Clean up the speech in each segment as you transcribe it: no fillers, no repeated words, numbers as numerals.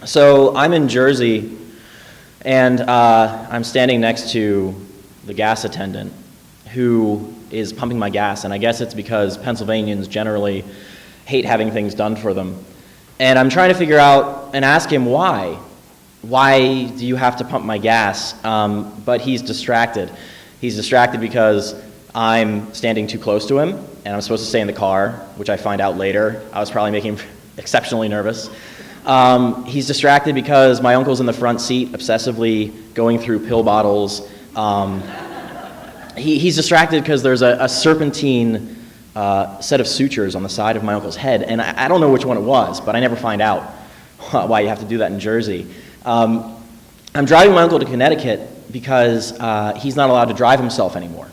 So I'm in Jersey, and I'm standing next to the gas attendant who is pumping my gas, and I guess it's because Pennsylvanians generally hate having things done for them. And I'm trying to figure out and ask him why. Why do you have to pump my gas? But he's distracted. He's distracted because I'm standing too close to him, and I'm supposed to stay in the car, which I find out later. I was probably making him exceptionally nervous. He's distracted because my uncle's in the front seat, obsessively going through pill bottles. He's distracted because there's a serpentine set of sutures on the side of my uncle's head, and I don't know which one it was, but I never find out why you have to do that in Jersey. I'm driving my uncle to Connecticut because he's not allowed to drive himself anymore.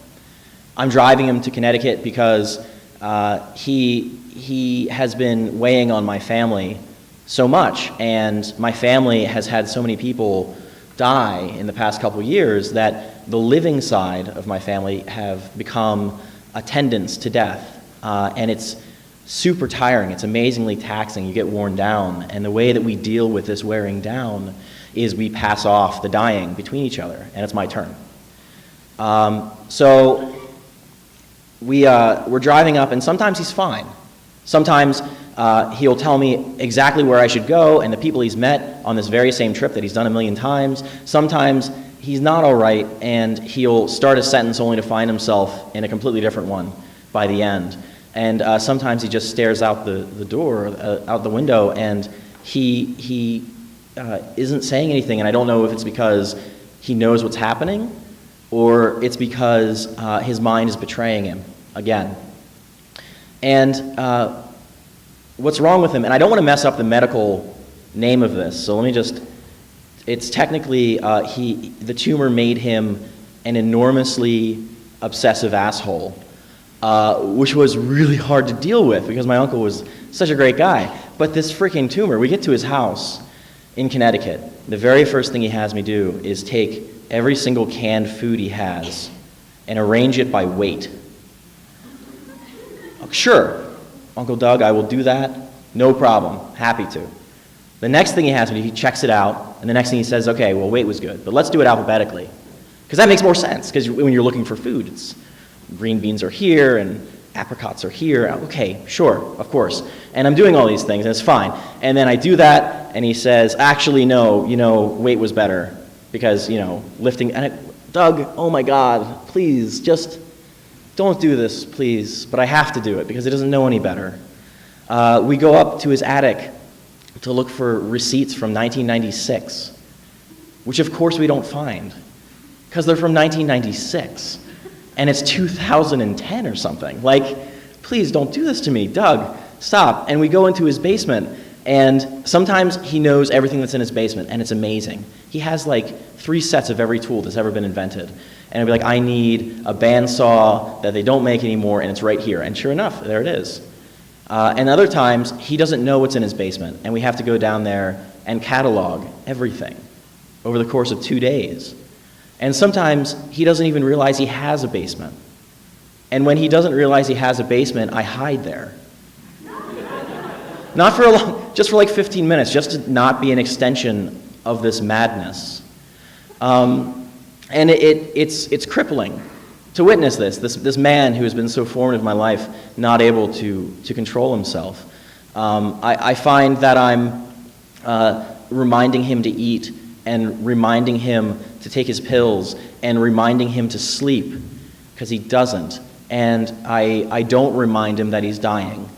I'm driving him to Connecticut because he has been weighing on my family so much, and my family has had so many people die in the past couple years that the living side of my family have become attendants to death, and it's super tiring. It's amazingly taxing. You get worn down, and the way that we deal with this wearing down is we pass off the dying between each other, and it's my turn. So we're driving up, and sometimes he's fine. Sometimes he'll tell me exactly where I should go and the people he's met on this very same trip that he's done 1,000,000 times. Sometimes he's not all right, and he'll start a sentence only to find himself in a completely different one by the end. And sometimes he just stares out the door, out the window, and he isn't saying anything, and I don't know if it's because he knows what's happening or it's because his mind is betraying him again. And what's wrong with him, and I don't want to mess up the medical name of this, so let me just, it's technically, the tumor made him an enormously obsessive asshole, which was really hard to deal with because my uncle was such a great guy. But this freaking tumor, we get to his house in Connecticut. The very first thing he has me do is take every single canned food he has and arrange it by weight. Sure, Uncle Doug, I will do that. No problem. Happy to. The next thing he has me do, he checks it out, and the next thing he says, okay, well, weight was good, but let's do it alphabetically. Because that makes more sense, because when you're looking for food, it's green beans are here, and apricots are here. Okay, sure, of course. And I'm doing all these things, and it's fine. And then I do that, and he says, actually, no, weight was better, because, lifting, and Doug, oh my God, please, just don't do this, please. But I have to do it, because he doesn't know any better. We go up to his attic to look for receipts from 1996, which of course we don't find, because they're from 1996, and it's 2010 or something. Like, please don't do this to me, Doug, stop. And we go into his basement, and sometimes he knows everything that's in his basement, and it's amazing. He has like 3 sets of every tool that's ever been invented. And I'd be like, I need a bandsaw that they don't make anymore, and it's right here. And sure enough, there it is. And other times, he doesn't know what's in his basement, and we have to go down there and catalog everything over the course of 2 days. And sometimes, he doesn't even realize he has a basement. And when he doesn't realize he has a basement, I hide there. Not for just for like 15 minutes, just to not be an extension of this madness. And it's crippling to witness this man who has been so formative in my life, not able to control himself. I find that I'm reminding him to eat, and reminding him to take his pills, and reminding him to sleep, because he doesn't. And I don't remind him that he's dying.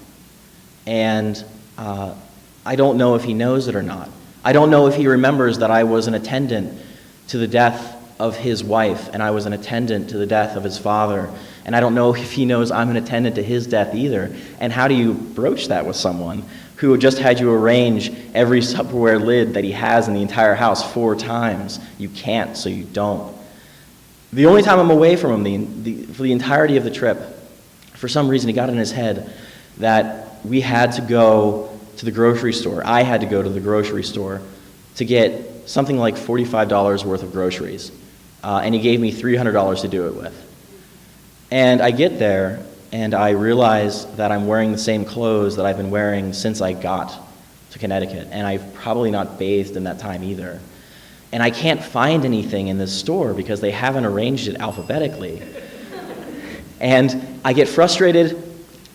And I don't know if he knows it or not. I don't know if he remembers that I was an attendant to the death of his wife, and I was an attendant to the death of his father. And I don't know if he knows I'm an attendant to his death either. And how do you broach that with someone who just had you arrange every Tupperware lid that he has in the entire house 4 times? You can't, so you don't. The only time I'm away from him for the entirety of the trip, for some reason he got in his head that we had to go to the grocery store. I had to go to the grocery store to get something like $45 worth of groceries. And he gave me $300 to do it with. And I get there, and I realize that I'm wearing the same clothes that I've been wearing since I got to Connecticut, and I've probably not bathed in that time either. And I can't find anything in this store because they haven't arranged it alphabetically. And I get frustrated,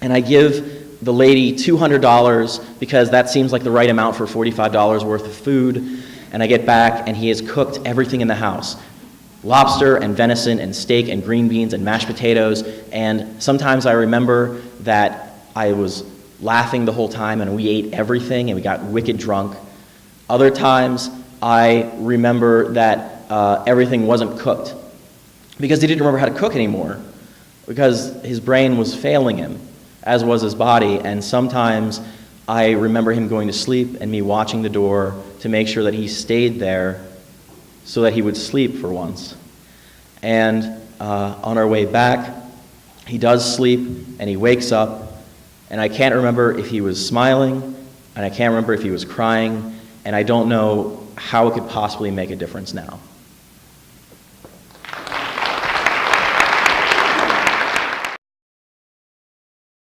and I give the lady $200 because that seems like the right amount for $45 worth of food. And I get back, and he has cooked everything in the house. Lobster and venison and steak and green beans and mashed potatoes. And sometimes I remember that I was laughing the whole time and we ate everything and we got wicked drunk. Other times I remember that everything wasn't cooked because he didn't remember how to cook anymore because his brain was failing him, as was his body. And sometimes I remember him going to sleep and me watching the door to make sure that he stayed there so that he would sleep for once. And on our way back, he does sleep and he wakes up, and I can't remember if he was smiling, and I can't remember if he was crying, and I don't know how it could possibly make a difference now.